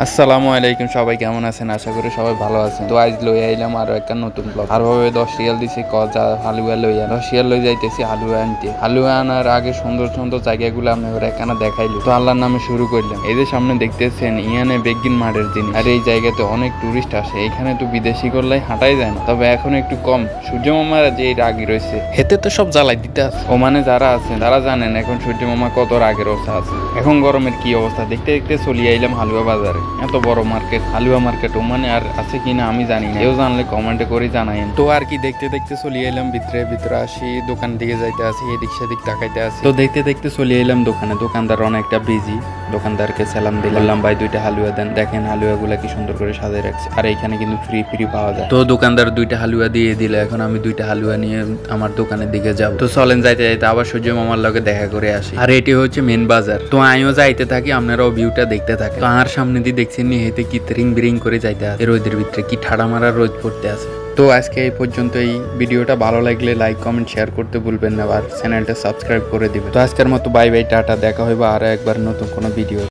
আসসালামু আলাইকুম, সবাই কেমন আছেন? আশা করি সবাই ভালো আছেন। তো আজ লই আইলাম আরো একটা নতুন ব্লগ। আর ভাবে 10 রিয়াল দিছি কজা হালুয়া লইয়া 10 রিয়াল লই যাইতেছি হালুয়া আনতে। হালুয়া আনার আগে সুন্দর সুন্দর জায়গাগুলো আমি ওরা এখানে দেখাইলি। তো আল্লাহর নামে শুরু করলাম। এই যে সামনে দেখতেছেন ইয়ানে বেগিন মাঠের জিনিস। আর এই জায়গাতে অনেক টুরিস্ট আসে। এখানে তো বিদেশি করলে হাঁটাই যায় না, তবে এখন একটু কম। সূর্য মামারা যে রাগি রয়েছে হেতে তো সব জ্বালাই দিতে আছে। ও মানে যারা আছেন তারা জানেন এখন সূর্য মামা কত রাগের অবস্থা আছে। এখন গরমের কি অবস্থা দেখতে দেখতে চলিয়ে আইলাম হালুয়া বাজারে। এত বড় মার্কেট, হালুয়া মার্কেট ও মানে আর আছে কিনা আমি জানি না, কেউ জানলে কমেন্টে করে জানাইন। তো আর কি দেখতে দেখতে চলিয়ে এলাম ভিতরে আসি, দোকান দিকে যাইতে আসি, এদিক সেদিক তাকাইতে আসি। তো দেখতে দেখতে চলিয়ে এলাম দোকানে। দোকানদার অনেকটা বিজি। দোকানদারকে সালাম দিলাম, ভাই 2টা হালুয়া দেন। দেখেন হালুয়া গুলা কি সুন্দর করে সাজিয়ে রাখছে। আর এখানে কিন্তু ফ্রি পাওয়া যায়। তো দোকানদার 2টা হালুয়া দিয়ে দিল। এখন আমি 2টা হালুয়া নিয়ে আমার দোকানের দিকে যাব। তো চলেন যাইতে যাইতে আবার সূর্য মামার লগে দেখা করে আসি। আর এটি হচ্ছে মেন বাজার। তো আমিও যাইতে থাকি, আপনারাও ভিউটা দেখতে থাকেন। তো আর সামনে দিয়ে দেখছেন নি হেতে কি ত্রিং বিরিং করে যাইতে আছে। রোদের ভিতরে কি ঠাড়া মারা রোদ পড়তে আছে। তো আজকে এই পর্যন্ত। এই ভিডিওটা ভালো লাগলে লাইক কমেন্ট শেয়ার করতে ভুলবেন না, আর চ্যানেলটা সাবস্ক্রাইব করে দিবেন। তো আজকের মতো বাই বাই, টাটা। দেখা হইব আর একবার নতুন কোনো ভিডিও।